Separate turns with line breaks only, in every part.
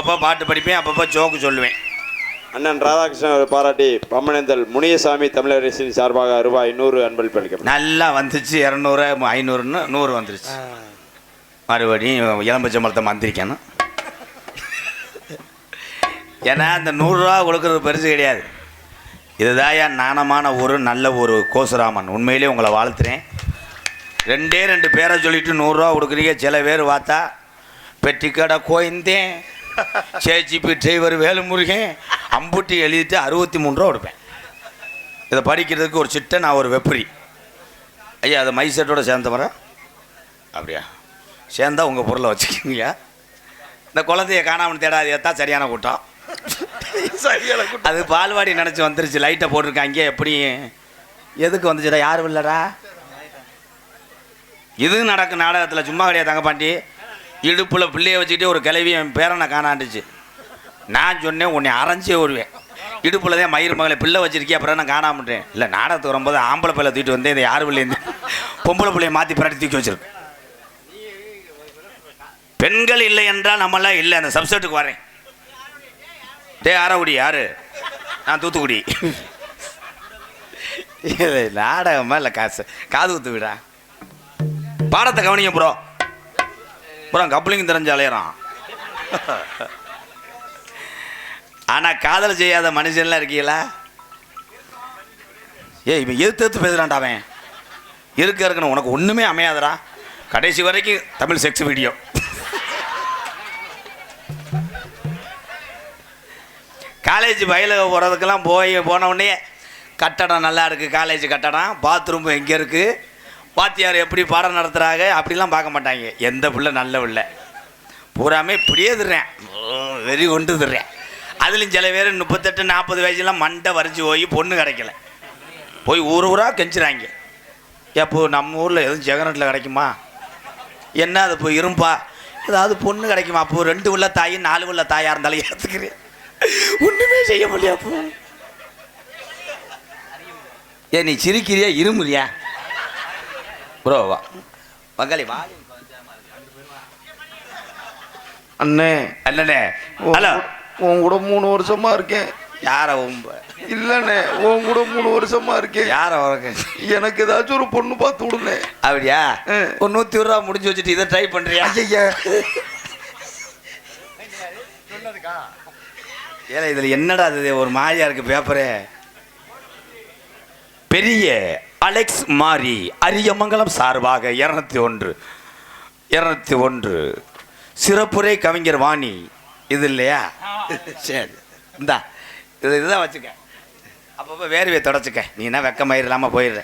அப்பப்போ பாட்டு படிப்பேன், அப்பப்போ ஜோக்கு சொல்லுவேன்.
அண்ணன் ராதாகிருஷ்ணன் பாராட்டி பம்மனேந்தல் முனியசாமி தமிழரசின் சார்பாக ரூபாய் 100 அன்பளிப்பு அளிக்கப்படும்.
நல்லா வந்துச்சு. 200 500ன்னு 100 வந்துருச்சு. மறுபடியும் இளம்பச்சம்பளத்தை மந்திரிக்கணும். ஏன்னா அந்த 100 ரூபா கொடுக்கறது பெருசு கிடையாது. இதுதான் என் நாணமான ஒரு நல்ல ஒரு கோசுராமன். உண்மையிலே உங்களை வாழ்த்துறேன். 2 பேரை சொல்லிட்டு 100 ரூபா கொடுக்குறீங்க. சில பேர் பார்த்தா பெட்டிக்கடை கோயந்தேன், சேச்சிபி டிரைவர் வேலுமுருகன் அம்புட்டி எழுதிட்டு 63 ரூபா கொடுப்பேன். இதை படிக்கிறதுக்கு ஒரு சிட்டை நான் ஒரு வெப்பரி. ஐயா அதை மைசெட்டோட சேர்ந்த வர அப்படியா சேர்ந்தா உங்கள் பொருளை வச்சுக்கிங்கய்யா. இந்த குழந்தைய காணாமல் தேடாது ஏத்தான் சரியான கூட்டம். அது பால்வாடி நினச்சி வந்துருச்சு. லைட்டை போட்டிருக்காங்க. எப்படி எதுக்கு வந்துச்சுடா? யாரும் இல்லைடா. இது நடக்கும் நாடகத்தில். சும்மா கிடையாது தங்கப்பாண்டி. இடுப்பில் பிள்ளைய வச்சுக்கிட்டே ஒரு கிளவி என் பேரனை காணாண்டுச்சு. நான் சொன்னேன் உன்னை அரைஞ்சே வருவேன். இடுப்பில் தான் மயிர் மகளை பிள்ளை வச்சிருக்கேன், அப்புறம் நான் காணாமட்டேன். இல்லை நாடகத்துக்கு வரும்போது ஆம்பளை பிள்ளை தூக்கிட்டு வந்தேன். இதை யார் பிள்ளைந்து பொம்பளை பிள்ளையை மாற்றி பிராட்டி தூக்கி வச்சிருக்கு. பெண்கள் இல்லை என்றால் நம்மளாம் இல்லை. அந்த சப்செட்டுக்கு வரேன். ஆரக்குடி யாரு? நான் தூத்துக்குடி. நாடகமா இல்லை காசு காது குத்து விடா. பாடத்தை கவனிங்க ப்ரோ. அப்புறம் கப்ளிங் தெரிஞ்ச அலையிறான். ஆனால் காதல் செய்யாத மனுஷன்லாம் இருக்கீங்களா? இவன் எதிர்த்து பேசுகிறான்டா. அவன் இருக்கணும். உனக்கு ஒன்றுமே அமையாதடா. கடைசி வரைக்கும் தமிழ் செக்ஸ் வீடியோ. காலேஜ் பயில போகிறதுக்கெல்லாம் போனவுடனே கட்டடம் நல்லா இருக்குது. காலேஜ் கட்டடம், பாத்ரூம் எங்கே இருக்குது, வாத்தியார் எப்படி பாடம் நடத்துகிறாங்க அப்படிலாம் பார்க்க மாட்டாங்க. எந்த பிள்ளை நல்ல பிள்ளை பூராமே இப்படியே திடுறேன், வெறி கொண்டு திடுறேன். அதுலேயும் சில பேர் 38 40 வயசுலாம் மண்டை வரைஞ்சி போய் பொண்ணு கிடைக்கல. போய் ஊராக கெஞ்சுறாங்க. எப்போ நம்ம ஊரில் எதுவும் ஜெகனட்டில் கிடைக்குமா என்ன? அது போய் இரும்பா ஏதாவது பொண்ணு கிடைக்குமா? அப்போ 2 உள்ள தாய் 4 உள்ள தாயாக இருந்தாலும் ஏற்றுக்கிறேன். ஒன்றுமே செய்ய முடியாது. நீ சிரிக்கிறியா இருமுறியா ப்ரோ? வா பங்காளி வா.
அண்ணே
அண்ணனே ஹலோ.
உன் கூட 3 வருஷமா இருக்கேன்.
யார?
இல்லண்ணே உன் கூட 3 வருஷமா இருக்கேன்.
யார உனக்கு?
எனக்கு ஏதாச்சும் ஒரு பொண்ணு பார்த்து விடுனே.
அப்படியா? ஒரு 100 ரூபா முடிஞ்சு வச்சுட்டு இதை ட்ரை பண்றியா? ஏன்னா இதில் என்னடா அது ஒரு மாதிரியா இருக்கு பேப்பரே. பெரிய அலெக்ஸ் மாரி அரியமங்கலம் சார்பாக 201 சிறப்புரை கவிஞர் வாணி. இது இல்லையா? சரி இந்தா இதுதான் வச்சுக்க. அப்பப்போ வேர்வையை தொடச்சிக்க. நீ என்ன வெக்கமயிர் இல்லாமல் போயிடுற.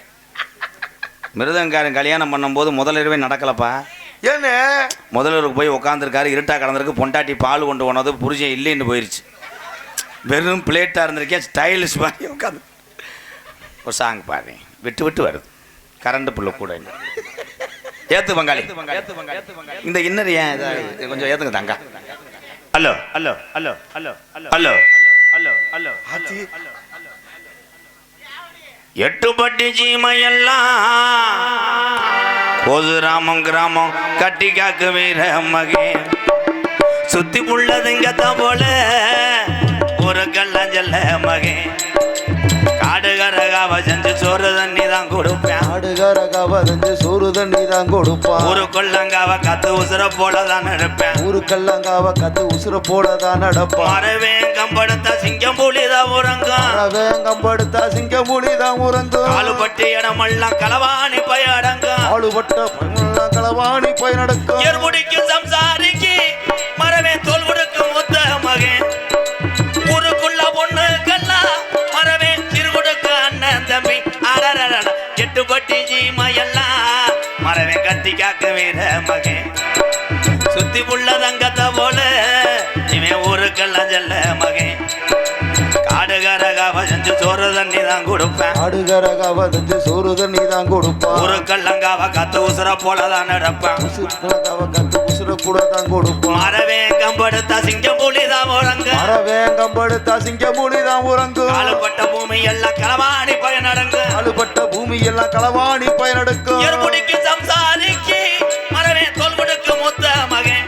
மிருதங்காரன் கல்யாணம் பண்ணும்போது முதலிரவே நடக்கலப்பா.
ஏன்னு
முதல்வருக்கு போய் உட்காந்துருக்காரு. இருட்டா கடந்திருக்கு. பொண்டாட்டி பால் கொண்டு போனது புருஷன் இல்லைன்னு போயிடுச்சு. வெறும் பிளேட்டாக இருந்திருக்கேன். ஸ்டைலிஷ் மாதிரி உட்காந்து ஒரு சாங் பாரு. விட்டு விட்டு வருது. கரண்ட் புள்ள கூட ஏத்து பங்காளி. இந்த இன்னர் ஏன் கொஞ்சம் ஏத்துங்க தங்க. Hello hello hello hello hello hello hello hello hello. 8 பட்டி சீமையெல்லாம் கோசுராமம் கிராமம் கட்டி காக்கு வீர மகே சுத்தி புள்ளதுங்கத்தான் போல ஒரு கல்லஞ்சல்ல மகே. காடுகரகாவ செஞ்சு சோறு தண்ணி தான் கொடுப்பேன்.
காடுகரகாவ செஞ்சு சோறு தண்ணி தான் கொடுப்பான்.
ஒரு கொள்ளங்காவ கத்து உசுர போலதான் நடப்பேன்.
ஒரு கல்லங்காவ கத்து உசுர போலதான் நடப்பான்.
மரவேங்கம்படுத்த சிங்கம் புலிதான் உறங்கும்.
மரவேங்கம்படுத்த சிங்கம் புலிதான் உறங்கும்.
ஆளுபட்டு இடமெல்லாம் களவாணி போய் அடங்கும்.
ஆளுபட்ட களவாணி போய் நடக்கும்.
ஏற்புடிக்கு சம்சாரிக்கு மரவே தோல் கொடுக்கும் முத்த மகன். ஊருக்குள்ள பொண்ணு கல்லா மரவே சிறுகுடுக்க அண்ணன் தம்பி. 8 பட்டி சீமையெல்லாம் மரவே கட்டி காக்க வீர மகன். சுத்தி புள்ள தங்கத்தை போல இவன் ஊருக்கெல்லாம் செல்ல மகன். காடுகரகாவ செஞ்சு சோறு தண்ணி தான் கொடுப்பேன்.
காடுகரகாவ செஞ்சு சோறு தண்ணி தான் கொடுப்பான்.
ஊருக்கெல்லாங்காவ கத்து உசுர போலதான் நடப்பேன்.
கத்து உசுர கூட தான் கொடுப்பான்.
மரவேங்கம்படுத்தா சிங்கம் புலிதான் உறங்கும்.
மரவேங்கம்படுத்தா சிங்கம் புலிதான் உறங்கும்.
காலுப்பட்ட பூமி எல்லாம் களவாணி பயன் அடங்கும்.
காலுப்பட்ட பூமி எல்லாம் களவாணி பயன் அடங்கும்.
ஏற்புடிக்கு சம்சாரிக்கு மரவே தோல் கொடுக்கும் முத்த மகன்.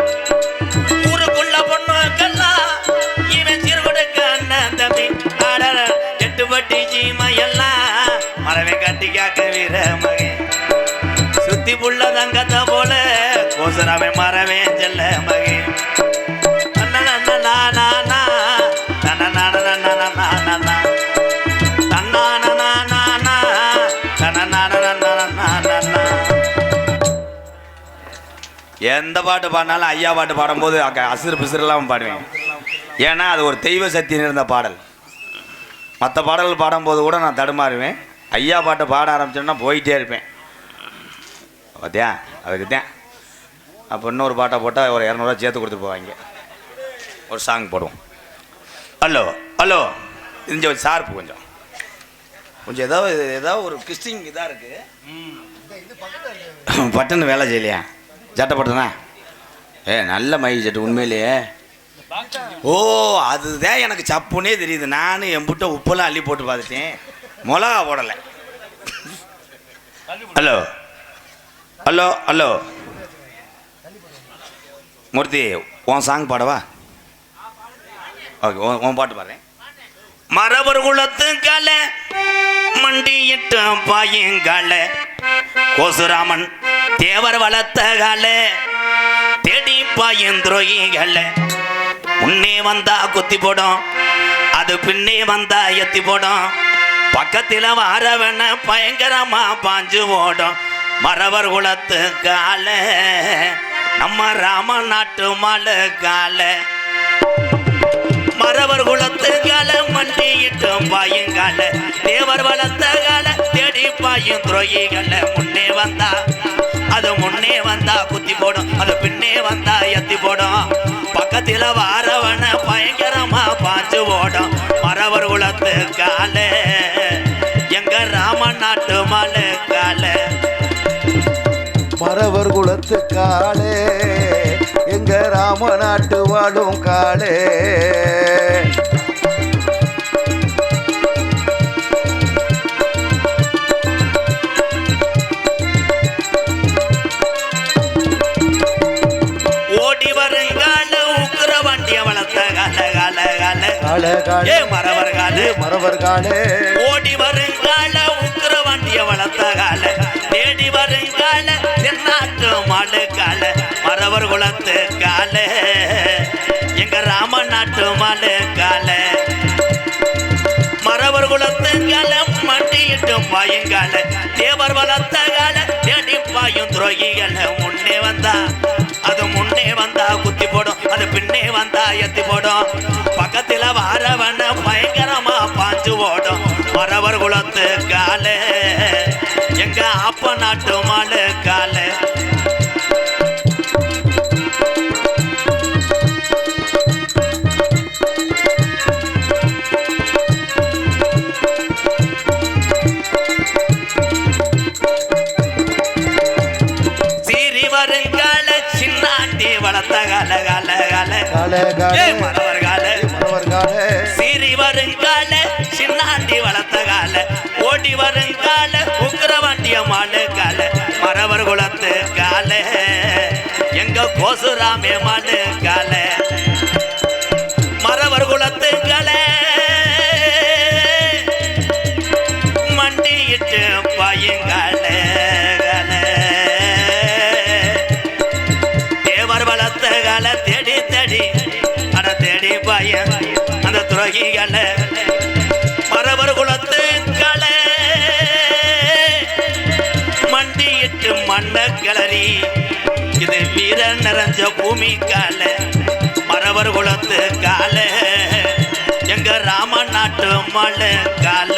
ஊருக்குள்ள பொண்ணு கல்லா காக்க வீர மகன் சுத்தி புள்ள தங்கத்தை போல கோசராமே மறவே செல்ல மகன் எந்த பாட்டு பாடினாலும் ஐயா பாட்டு பாடும்போது அசுறு பிசுறுலாம் பாடுவேன். ஏன்னா அது ஒரு தெய்வ சக்தி இருந்த பாடல். மற்ற பாடல்கள் பாடும்போது கூட நான் தடுமாறுவேன். ஐயா பாட்டை பாட ஆரம்பிச்சோன்னா போயிட்டே இருப்பேன். பார்த்தியா அதுக்கு தான் அப்போ இன்னொரு பாட்டை போட்டால் ஒரு 200 ரூபா சேர்த்து கொடுத்துட்டு போவாங்க. ஒரு சாங் போடுவோம். ஹலோ ஹலோ கொஞ்சம் ஷார்ப்பு கொஞ்சம் கொஞ்சம் ஏதாவது ஒரு கிறிஸ்டிங் இதாக இருக்குது. பட்டுன்னு வேலை செய்யலையா சட்டப்பட்டனா? நல்ல மயில் சட்டு உண்மையிலேயே. ஓ அதுதான் எனக்கு சப்புனே தெரியுது. நானும் எம்புட்ட உப்பெல்லாம் அள்ளி போட்டு பார்த்துட்டேன், மிளகா போடலை. ஹலோ ஹலோ ஹலோ மூர்த்தி உன் சாங் பாடவா? ஓகே உன் பாட்டு பாடுறேன். மரபர் குலத்து கால மண்டியிட்ட பாயங்கால கோசுராமன் தேவர் வளர்த்த கால தேடி பாயும் துரோகிகள முன்னே வந்தா குத்தி போடும், அது பின்னே வந்தா எத்தி போடும், பக்கத்தில் வாரவன பயங்கரமா பாஞ்சு ஓடும். மரவர் குலத்து கால நம்ம ராம நாட்டு மாலு கால மரவர் குலத்து கால மண்டியிட்டு பாயுங்கால தேவர் வளர்த்த கால தேடி பாயும் துரோகிகள முன்னே வந்தா அது முன்னே வந்தா குத்தி போடும், அது பின்னே வந்தா எத்தி போடும், பக்கத்தில் வாரவன பயங்கரமா பாஞ்சு ஓடும். மரவர் குலத்து கால எங்க ராம நாட்டு மாலு கால
மரவர் குலத்து காலே எங்க ராம நாட்டு வாழும் காலே.
ஓடி வருங்கால உக்கிர வண்டிய வளர்த்த கால கால கால
காலே காலே
மரவர் காலே
மரவர் காலே
ஓடி வருங்கால உக்கிர வண்டிய வளர்த்த கால தேடி வருங்கால தென்னாட்டு மாடு கால மரவர் குலத்து கால எங்க ராம நாட்டு மாடு கால மரவர் குலத்து கால மண்டியிட்டு பாயுங்கால தேவர் வளர்த்த கால தேடி பாயும் துரோகிகள முன்னே வந்தா அது முன்னே வந்தா குத்தி போடும், அது பின்னே வந்தா எத்தி போடும், பக்கத்தில் வாரவன பயங்கரமா பாஞ்சு ஓடும். மரவர் குலத்து கால எங்க அப்ப நாட்டு மாலு கால சீரி வருங்கால சின்னாண்டி வளர்த்த கால கால கால
காலே காலே
மரவர் கால
மரவர் காலே
சீரி வருங்கால சின்னாண்டி வளர்த்த கால ஓடி வருங்கால உக்கிர வண்டிய மாலு கால மரவர் குலத்து கால எங்க கோசுராமே மாலு கால மரவர் குலத்து கால மண்டியிட்டு பாயுங்கால தேவர் வளர்த்த கால தேடி தேடி அட தேடி பாய அந்த துரோகிகள மரவர் குலத்து கால மண்டியிட்டு மண்ண கிளறி இது வீர நிறைஞ்ச பூமி கால மரவர் குலத்து கால எங்க ராம நாட்டு மலை கால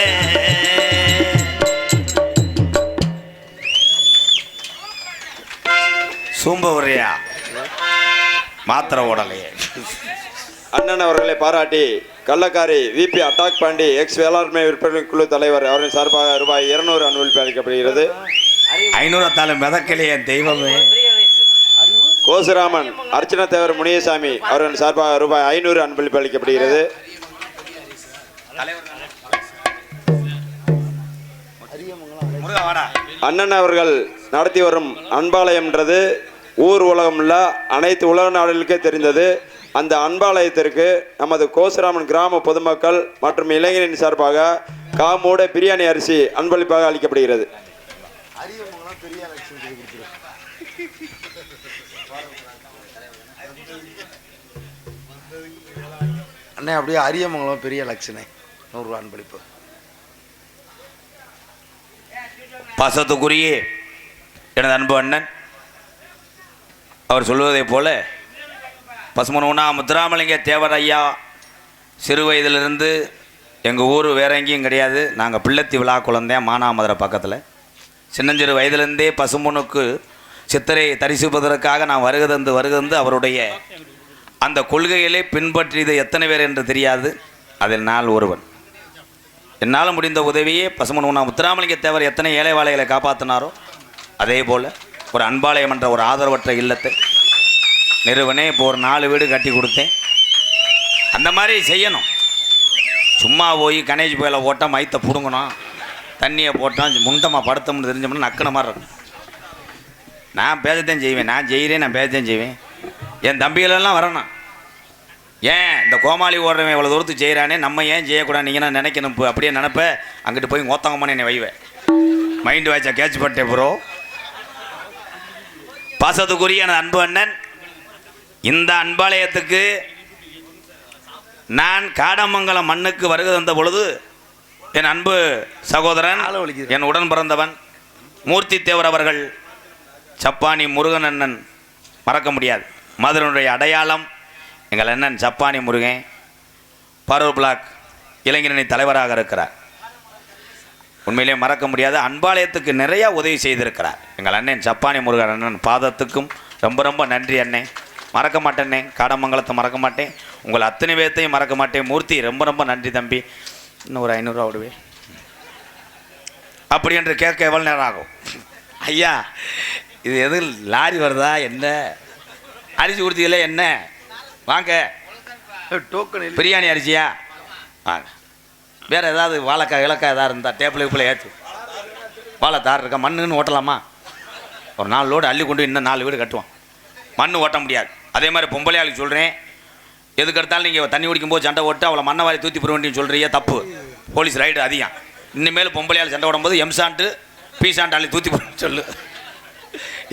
சூம்ப உரையா மாத்திரை ஓடலையே.
அண்ணன் அவர்களை பாராட்டி கள்ளக்காரி விபி அட்டாக் பாண்டி எக்ஸ் வேளாண்மை விற்பனை குழு தலைவர் அவரின் சார்பாக ரூபாய் 200 அன்பளிப்பு அளிக்கப்படுகிறது.
500 தால மிதக்கலையே தெய்வமே.
கோசுராமன் அர்ச்சனா தேவர் முனியசாமி அவரின் சார்பாக ரூபாய் 500 அன்பளிப்பு அளிக்கப்படுகிறது. அண்ணன் அவர்கள் நடத்தி வரும் அன்பாலயம்ன்றது ஊர் உலகம் உள்ள அனைத்து உலக நாடுகளுக்கே தெரிந்தது. அந்த அன்பாலயத்திற்கு நமது கோசராமன் கிராம பொதுமக்கள் மற்றும் இளைஞரின் சார்பாக காமோட பிரியாணி அரிசி அன்பளிப்பாக அளிக்கப்படுகிறது.
அண்ணே அப்படியே அரியமங்கலம் பெரிய லட்சணை 100 ரூபா அன்பளிப்பு.
பாசத்துக்குரிய எனது அன்பு அண்ணன் அவர் சொல்வதைப் போல பசுமனூனா முத்துராமலிங்க தேவர் ஐயா சிறு வயதிலிருந்து எங்கள் ஊர் வேற எங்கேயும் கிடையாது. நாங்கள் பிள்ளைத்தி விழா குழந்தைன் மானாமதுரை பக்கத்தில். சின்னஞ்சிறு வயதிலிருந்தே பசுமனுக்கு சித்திரை தரிசிப்பதற்காக நான் வருகை அவருடைய அந்த கொள்கைகளை பின்பற்றியது எத்தனை பேர் என்று தெரியாது. அதில் நான் ஒருவன். என்னால் முடிந்த உதவியே பசுமனூனா முத்துராமலிங்க தேவர் எத்தனை ஏழை வாழைகளை காப்பாற்றினாரோ அதே போல் ஒரு அன்பாலயம் என்ற ஒரு ஆதரவற்ற இல்லத்தை நிறுவனே இப்போ ஒரு 4 வீடு கட்டி கொடுத்தேன். அந்த மாதிரி செய்யணும். சும்மா போய் கணேஷ் புயலை போட்டால் மைத்தை பிடுங்கணும், தண்ணியை போட்டால் முண்டமாக படுத்தோம்னு தெரிஞ்சோம்னா நக்கின மாதிரி இருக்கும். நான் பேசத்தான் செய்வேன், நான் செய்கிறேன், நான் பேசத்தான் செய்வேன். என் தம்பிகளெல்லாம் வரணும். ஏன் இந்த கோமாளி ஓடுறவன் இவ்வளோ தூரத்துக்கு செய்கிறானே நம்ம ஏன் செய்யக்கூடாது நீங்கள் நினைக்கணும். இப்போ அப்படியே நினப்ப அங்கிட்டு போய் ஓத்தங்கம்மான்னு என்னை வைவேன். மைண்டு வாய்ச்சா கேட்ச் பண்ணிட்டேன் ப்ரோ. பாசத்துக்குரிய எனது அன்பு அண்ணன் இந்த அன்பாலயத்துக்கு நான் காடமங்கலம் மண்ணுக்கு வருகை தந்த பொழுது என் அன்பு சகோதரன் என் உடன் பிறந்தவன் மூர்த்தி தேவர் அவர்கள் சப்பானி முருகன் அண்ணன் மறக்க முடியாது. மதுரையினுடைய அடையாளம் எங்கள் அண்ணன் சப்பானி முருகன் பரூர் பிளாக் இளைஞரணி தலைவராக இருக்கிறார். உண்மையிலே மறக்க முடியாது. அன்பாலயத்துக்கு நிறையா உதவி செய்திருக்கிறார் எங்கள் அண்ணன் சப்பானி முருகன் அண்ணன். பாதத்துக்கும் ரொம்ப ரொம்ப நன்றி அண்ணே. மறக்க மாட்டேன்னே, காடமங்கலத்தை மறக்க மாட்டேன், உங்கள் அத்தனை பேர்த்தையும் மறக்க மாட்டேன். மூர்த்தி ரொம்ப ரொம்ப நன்றி தம்பி. இன்னும் ஒரு 500 ரூபா விடுவேன் அப்படி என்று கேட்க எவ்வளோ நேரம் ஆகும்? ஐயா இது எது லாரி வருதா என்ன? அரிசி கொடுத்தீங்களே என்ன? வாங்க
டோக்கன்
பிரியாணி அரிசியா வாங்க. வேறு ஏதாவது வாழைக்காய் இலக்காய் ஏதாவது இருந்தால் டேபிள் ஏற்று வாழை தார் இருக்கா? மண்ணுன்னு ஓட்டலாமா? ஒரு 4 லோடு அள்ளி கொண்டு இன்னும் 4 வீடு கட்டுவோம். மண் ஓட்ட முடியாது. அதே மாதிரி பொம்பளையாளுக்கு சொல்கிறேன், எதுக்கு எடுத்தாலும் நீங்கள் தண்ணி குடிக்கும்போது சண்டை ஓட்டு அவளை மண்ணை வாரி தூத்தி போடுவேன்னு சொல்கிறியே, தப்பு. போலீஸ் ரைடு அதிகம். இனிமேல் பொம்பளையாள் சண்டை ஓடும்போது எம்சான்ட்டு பீசான்ட்டு அள்ளி தூத்தி போடுன்னு சொல்லு.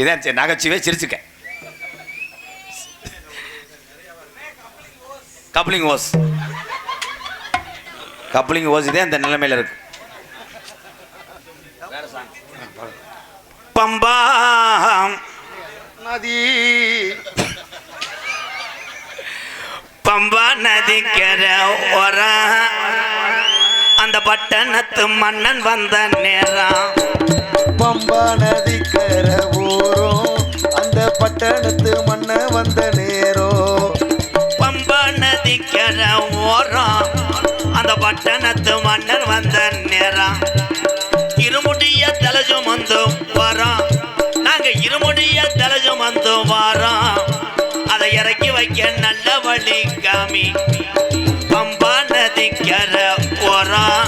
இதான் சரி, நகைச்சுவே சிரிச்சுக்க. கப்ளிங் ஓஸ் இதே அந்த நிலைமையில் இருக்கு. பம்பா
நதி
பம்பா நதிக்கரை ஓரம் அந்த பட்டணத்து மன்னன் வந்த நேரம்.
பம்பா நதிக்கரை ஓரம் அந்த பட்டணத்து மன்னன் வந்த நேரம்.
பம்பா நதிக்கரை ஓரம் அந்த பட்டணத்து மன்னன் வந்த நேரம். இருமுடிய தலஜம் வந்து வரோம், நாங்க இருமுடிய தலஜம் வந்து வரோம். அதை இறக்கி வைக்க நல்ல வழி காமி. பம்பா நதிக்கரை ஓரம்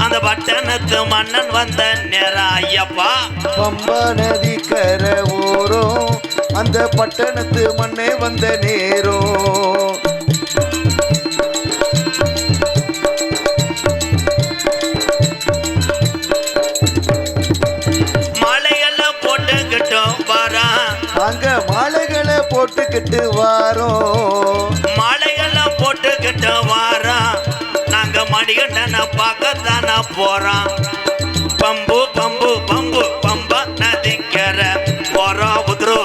அந்த பட்டணத்து மன்னன் வந்த நேரம். ஐயப்பா
பம்பா நதிக்கரை ஓரம் அந்த பட்டணத்து மண்ணே வந்த நேரம். அங்க மாலைகளை போட்டுக்கிட்டு வாரோம்,
மாலைகளை போட்டுக்கிட்டு வாரோம். நாங்க மணிகண்டனை பார்க்கத்தான போறோம். பம்பு பம்பு பம்பு பம்பா நதிக்கரை போறோம் புத்ரு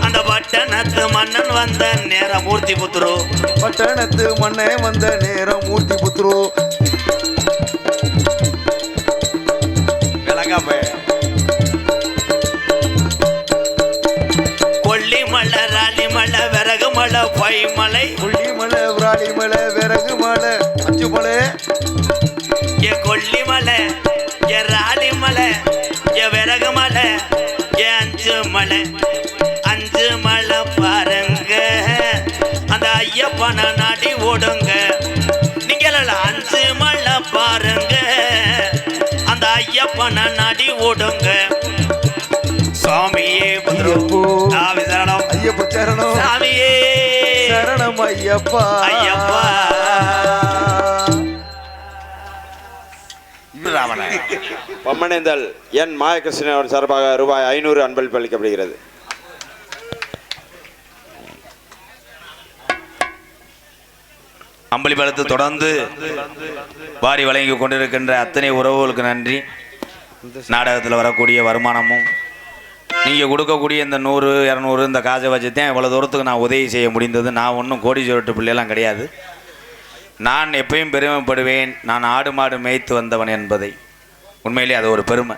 அந்த பட்டணத்து மன்னன் வந்த நேரம். மூர்த்தி புத்ரு
பட்டணத்து மண்ணே வந்த நேரம். மூர்த்தி புத்ரு
விளங்கா போய் கொல்லிமலை ராலிமலை விறகு மலை பைமலை.
கொல்லிமலை விராலிமலை விறகு மலை 5 மலை.
ஏ கொல்லிமலை ஏ ராலிமலை ஏ விறகு மலை ஏ 5 மலை. 5 மலை பாருங்க அந்த ஐயப்பனை நாடி ஓடுங்க. நீங்க 5 மலை பாருங்க அந்த ஐயப்பனை நாடி ஓடுங்க. சாமியே
ஐயப்போ சரணம்.
சாமியே
சரணம் ஐயப்பா
ஐயப்பா ராவண
பம்மனேந்தல் என் மாயகிருஷ்ணன் அவர்கள் சார்பாக ரூபாய் 500 அன்பளிப்பு அளிக்கப்படுகிறது.
அம்பளி பலத்து தொடர்ந்து வாரி வழங்கி கொண்டிருக்கின்ற அத்தனை உறவுகளுக்கு நன்றி. நாடகத்தில் வரக்கூடிய வருமானமும் நீங்கள் கொடுக்கக்கூடிய இந்த 100 200 இந்த காசை வச்சுதான் இவ்வளோ தூரத்துக்கு நான் உதவி செய்ய முடிந்தது. நான் ஒன்றும் கோடீஸ்வரட்டு பிள்ளையெல்லாம் கிடையாது. நான் எப்பயும் பெருமைப்படுவேன், நான் ஆடு மாடு மேய்த்து வந்தவன் என்பதை. உண்மையிலே அது ஒரு பெருமை.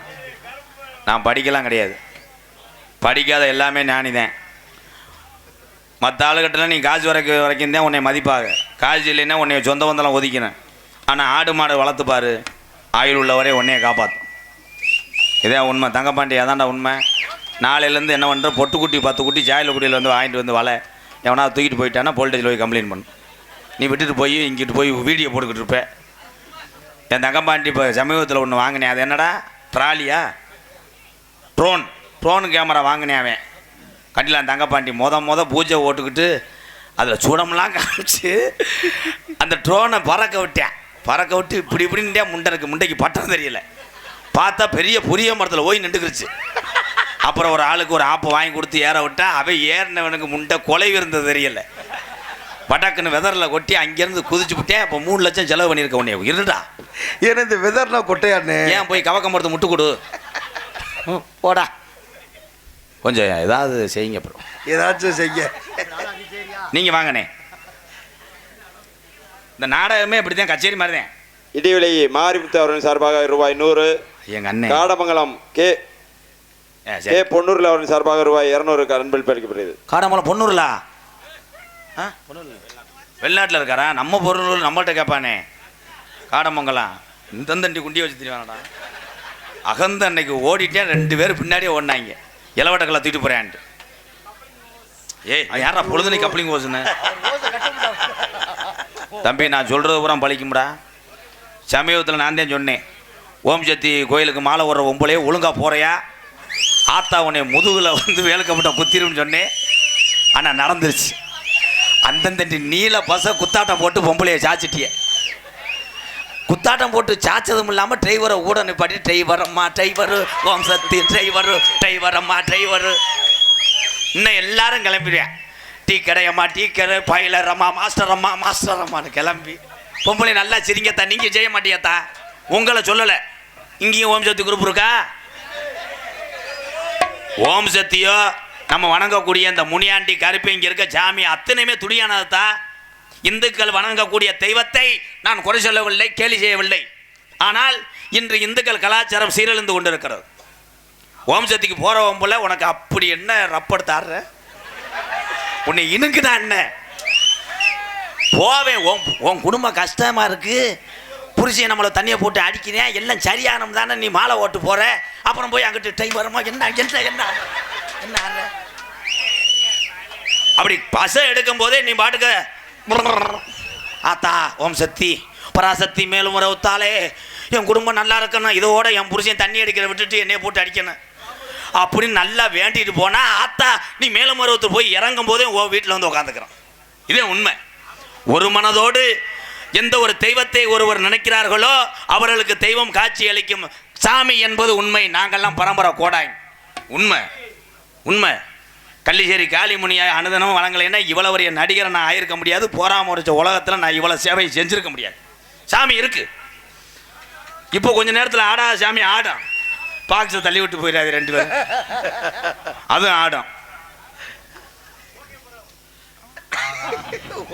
நான் படிக்கலாம் கிடையாது, படிக்காத எல்லாமே ஞானிதான். மற்ற ஆளுகிட்டலாம் நீ காசு வரைக்கும் தான் உன்னை மதிப்பாக, காசு இல்லைன்னா உன்னை சொந்த வந்தெல்லாம் ஒதுக்கினேன். ஆனால் ஆடு மாடு வளர்த்துப்பார், ஆயுள் உள்ளவரே உன்னையை காப்பாற்றும். இதே உண்மை. தங்கப்பாண்டி அதான்டா உண்மை. நாளையிலேருந்து என்ன பண்ணுற, பொட்டுக்குட்டி 10 குட்டி ஜாயிலக்குடியில் வந்து வாங்கிட்டு வந்து வலை எவனா தூக்கிட்டு போயிட்டானா போல்டேஜில் போய் கம்ப்ளைண்ட் பண்ணு. நீ விட்டுட்டு போய் இங்கிட்டு போய் வீடியோ போட்டுக்கிட்டு இருப்ப. என் தங்கப்பாண்டி இப்போ சமீபத்தில் ஒன்று வாங்கினேன். அது என்னடா ட்ராலியா, ட்ரோன் கேமரா வாங்கினேன். அவன் கட்டிலாம் தங்கப்பாண்டி மொத பூஜை ஓட்டுக்கிட்டு அதில் சூடமெல்லாம் காமிச்சு அந்த ட்ரோனை பறக்க விட்டு இப்படின்ட்டே முண்டைக்கு பட்டம் தெரியல. பார்த்தா பெரிய புரிய மரத்தில் போய் நின்றுக்கிருச்சு. அப்புறம் ஒரு ஆளுக்கு ஒரு ஆப்பை வாங்கி கொடுத்து ஏற விட்டா அவன் ஏறினவனுக்கு முண்டை கொலை இருந்தது தெரியல. பட்டாக்குன்னு வெதரில் கொட்டி அங்கேருந்து குதிச்சு விட்டேன். இப்போ 3 லட்சம் செலவு பண்ணியிருக்க உடனே இருடா.
ஏன்னா இந்த வெதர்னா கொட்டையாண்ணே,
ஏன் போய் கவக்கம் மரத்தை முட்டு கொடு போடா. கொஞ்சம் ஏதாவது செய்யுங்க. அப்புறம்
ஏதாச்சும் செய்ய
நீங்கள் வாங்கண்ணே. இந்த நாடகமே இப்படி தான், கச்சேரி மாதிரி தான்.
இடிவிலை மாரிமுத்து அவர்கள் சார்பாக ரூபாய் 100.
எங்கள் அண்ணன்
காடமங்கலம் கே பொன்னூரில் அவர்கள் சார்பாக ரூபாய் 200 அன்பளிப்பு அளிக்கப்படுகிறது.
காடமங்கலம் பொன்னூர்லா? வெளிநாட்டில் இருக்காரா? நம்ம பொருள் நம்மள்கிட்ட கேட்பானே. காடமங்கலம் இந்த தண்டி குண்டியை வச்சு தெரியுவாங்கடா. அகந்த அன்னைக்கு ஓடிட்டேன், 2 பேர் பின்னாடியே ஓடினாங்க. இலவட்டக்கெல்லாம் தூக்கிட்டு போகிறேன்ட்டு. ஏய் யாரா பொழுதுனே கப்ளிங் ஓசுன்னு தம்பி, நான் சொல்கிறது பூரா பழிக்கும்டா. சமீபத்தில் நான் தான் சொன்னேன், ஓம் சக்தி கோயிலுக்கு மாலை வர்ற ஒம்பளையே ஒழுங்காக போகிறையா, ஆத்தா உன்னை முதுகில் வந்து வேலுக்கப்பட்ட குத்திரும்னு சொன்னேன். ஆனால் நடந்துருச்சு. அந்தந்த நீல பச குத்தாட்டம் போட்டு பொம்பளையை சாச்சிட்டிய. குத்தாட்டம் போட்டு சாச்சதும் இல்லாமல் டிரைவரை கூட நிப்பாட்டி டிரைவரு ஓம் சக்தி டிரைவரு இன்னும் எல்லாரும் கிளம்பிடுவேன். டீ கடையம்மா, டீ கடை, பைலரம்மா, மாஸ்டரம்மான்னு கிளம்பி பொம்பளை நல்லா சிரிங்கத்தா. நீங்கள் செய்ய மாட்டியாத்தா, உங்களை சொல்லலை. இங்கேயும் ஓம் சக்தி குரூப் இருக்கா? ஓம் சக்தியோ நம்ம வணங்கக்கூடிய இந்த முனியாண்டி கருப்பு இங்கே இருக்க சாமி அத்தனையுமே துடியானதா. இந்துக்கள் வணங்கக்கூடிய தெய்வத்தை நான் குறை சொல்லவில்லை, கேலி செய்யவில்லை. ஆனால் இன்று இந்துக்கள் கலாச்சாரம் சீரழிந்து கொண்டிருக்கிறது. ஓம் சக்திக்கு போகிறவன் போல உனக்கு அப்படி என்ன ரப்படுத்தாடுற, உன்னை இணுக்குதா என்ன போவேன். உன் குடும்பம் கஷ்டமாக இருக்குது, புருஷன் நம்மளை தண்ணியை போட்டு அடிக்கிறேன், எல்லாம் சரியானம் தானே நீ மாலை ஓட்டு போகிற. அப்புறம் போய் அங்கிட்டு டைம் வருமா என்ன அப்படி பசை எடுக்கும் போதே நீ பாட்டுக்க ஆத்தா ஓம் சக்தி பராசக்தி மேலும் உறவுத்தாலே என் குடும்பம் நல்லா இருக்கணும், இதோட என் புருஷன் தண்ணி அடிக்கிற விட்டுட்டு என்னைய போட்டு அடிக்கணும் அப்படின்னு நல்லா வேண்டிட்டு போனா ஆத்தா நீ மேலும் உறவுத்து போய் இறங்கும் போதே ஓ வீட்டில் வந்து உட்காந்துக்கிறோம். இதே உண்மை. ஒரு மனதோடு எந்த ஒரு தெய்வத்தை ஒருவர் நினைக்கிறார்களோ அவர்களுக்கு தெய்வம் காட்சி அளிக்கும். சாமி என்பது உண்மை. நாங்கள்லாம் பரம்பரை கோடாய். உண்மை. கள்ளிச்சேரி காளிமுனியை அனுதனமும் வழங்கலைன்னா இவ்வளோ ஒரு நடிகரை நான் ஆயிருக்க முடியாது. போராமரிச்ச உலகத்தில் நான் இவ்வளோ சேவை செஞ்சுருக்க முடியாது. சாமி இருக்கு. இப்போ கொஞ்ச நேரத்தில் ஆடாத சாமி ஆடும். பாக்ஸை தள்ளி விட்டு போயிடாது 2 பேரும், அதுவும் ஆடும்.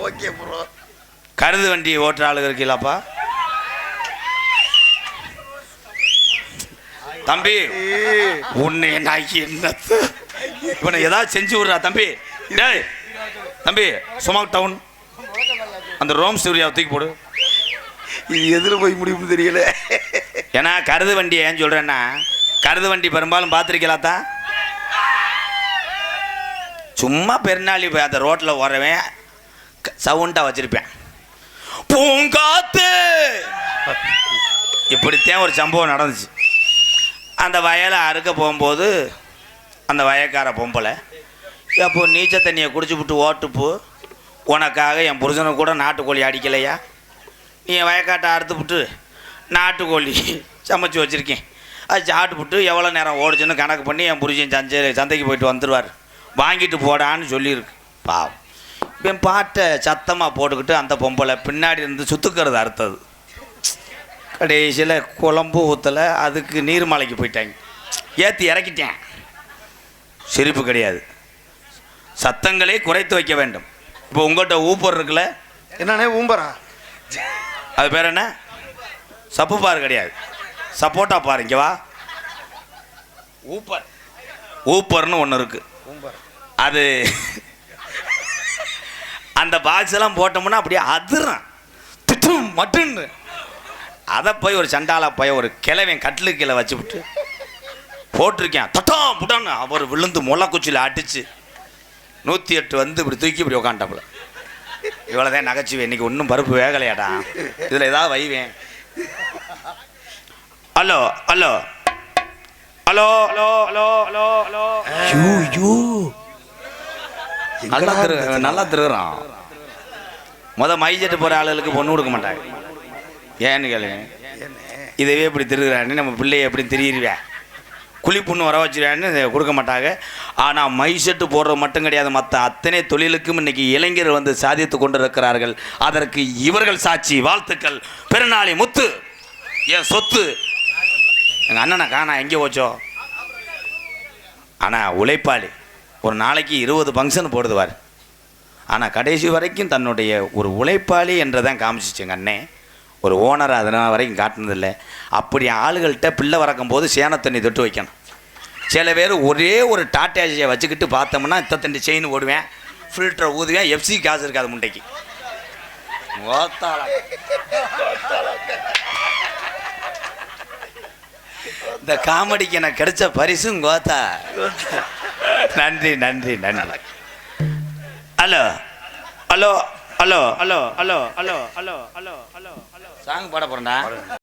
Okay bro.
கருது வண்டி ஓட்டுற ஆளுங்க இருக்கீங்களாப்பா தம்பி? உன்னை நான் என்னத்து இவனை ஏதாவது செஞ்சு விட்றா தம்பி. டேய் தம்பி, சுமாக் டவுன் அந்த ரோம் ஸ்டூடியோவை தூக்கி போடு.
இது எதில் போய் முடியும்னு தெரியல.
ஏன்னா கருது வண்டி ஏன் சொல்கிறேன்னா, கருது வண்டி பெரும்பாலும் பார்த்துருக்கலாத்தான். சும்மா பெருநாளி அந்த ரோட்டில் ஓரவேன் சவுண்டாக வச்சுருப்பேன், பூங்காத்து. இப்படித்தான் ஒரு சம்பவம் நடந்துச்சு. அந்த வயலை அறுக்க போகும்போது அந்த வயக்கார பொம்பளை எப்போ நீச்சல் தண்ணியை குடிச்சு விட்டு ஓட்டுப்பு உனக்காக என் புருஷனுக்கு கூட நாட்டுக்கோழி அடிக்கலையா? நீ வயக்காட்டை அறுத்துப்புட்டு நாட்டுக்கோழி சமைச்சு வச்சுருக்கேன், அது சாப்பிட்டுப்புட்டு எவ்வளோ நேரம் ஓடிச்சுன்னு கணக்கு பண்ணி என் புருஷன் சந்தைக்கு போயிட்டு வந்துடுவார், வாங்கிட்டு போடான்னு சொல்லியிருக்கு. பாவம், என் பாட்டை சத்தமாக போட்டுக்கிட்டு அந்த பொம்பளை பின்னாடி இருந்து சுத்துக்கிறது அறுத்தது. கடைசியில் குழம்பு ஊற்றலை, அதுக்கு நீர்மலைக்கு போயிட்டாங்க, ஏற்றி இறக்கிட்டேன். சிரிப்பு கிடையாது, சத்தங்களே குறைத்து வைக்க வேண்டும். இப்போ உங்கள்கிட்ட ஊப்பர் இருக்குல்ல,
என்னண்ணே ஊம்பரா?
அது பேர் என்ன? சப்பு பாரு கிடையாது, சப்போட்டா பாரு. இங்கே வா. ஊப்பர், ஊப்பர்னு ஒன்று இருக்கு. அது அந்த பாக்ஸ் எல்லாம் போட்டோம்னா அப்படியே அதிரம் திட்டும் மட்டுன்னு. அதை போய் ஒரு சண்டாலா போய் ஒரு கிழவன் கட்டிலு கீழே வச்சுவிட்டு போட்டிருக்கேன், தட்டா புட்டான்னு அவர் விழுந்து முளைக்குச்சியில் அடிச்சு 108 வந்து இப்படி தூக்கி இப்படி உக்காண்டாப்புல. இவ்வளோதான் நகைச்சுவை. இன்னைக்கு ஒன்றும் பருப்பு வேகலையாடா, இதில் ஏதாவது வைவேன். Hello hello hello hello hello hello hello. நல்லா திருகுறான். மைஜெட்டு போகிற ஆளுகளுக்கு பொண்ணு கொடுக்க மாட்டாங்க. ஏன்னு கேளுங்க, இதுவே இப்படி திருகுறான்னு நம்ம பிள்ளைய எப்படி திரியிருவேன், குழி புண்ணு வர வச்சுருவான்னு கொடுக்க மாட்டாங்க. ஆனால் மைசெட்டு போடுறது மட்டும் கிடையாது, மற்ற அத்தனை தொழிலுக்கும் இன்றைக்கி இளைஞர் வந்து சாதித்து கொண்டு இருக்கிறார்கள். அதற்கு இவர்கள் சாட்சி. வாழ்த்துக்கள். பெருநாளி முத்து என் சொத்து. எங்கள் அண்ணனை காணா எங்கே போச்சோ. ஆனால் உழைப்பாளி, ஒரு நாளைக்கு 20 ஃபங்க்ஷன் போடுதுவார். ஆனால் கடைசி வரைக்கும் தன்னுடைய ஒரு உழைப்பாளி என்றதான் காமிச்சிச்சு எங்கள் அண்ணன். ஒரு ஓனரை அதனால் வரைக்கும் காட்டினதில்லை. அப்படி ஆளுகள்கிட்ட பிள்ளை வறக்கும் போது சேன தண்ணி தொட்டு வைக்கணும். சில பேர் ஒரே ஒரு டாட்டாஜியை வச்சுக்கிட்டு பார்த்தோம்னா 32 செயின் ஓடுவேன், ஃபில்டரை ஊதுவேன், எஃப்சி காசு இருக்காது முண்டைக்கு. இந்த காமெடிக்கு எனக்கு கிடைச்ச பரிசும் கோத்தா. நன்றி நன்றி நன்றி. Hello hello hello hello hello hello hello hello hello hello song பாட போறேன்டா.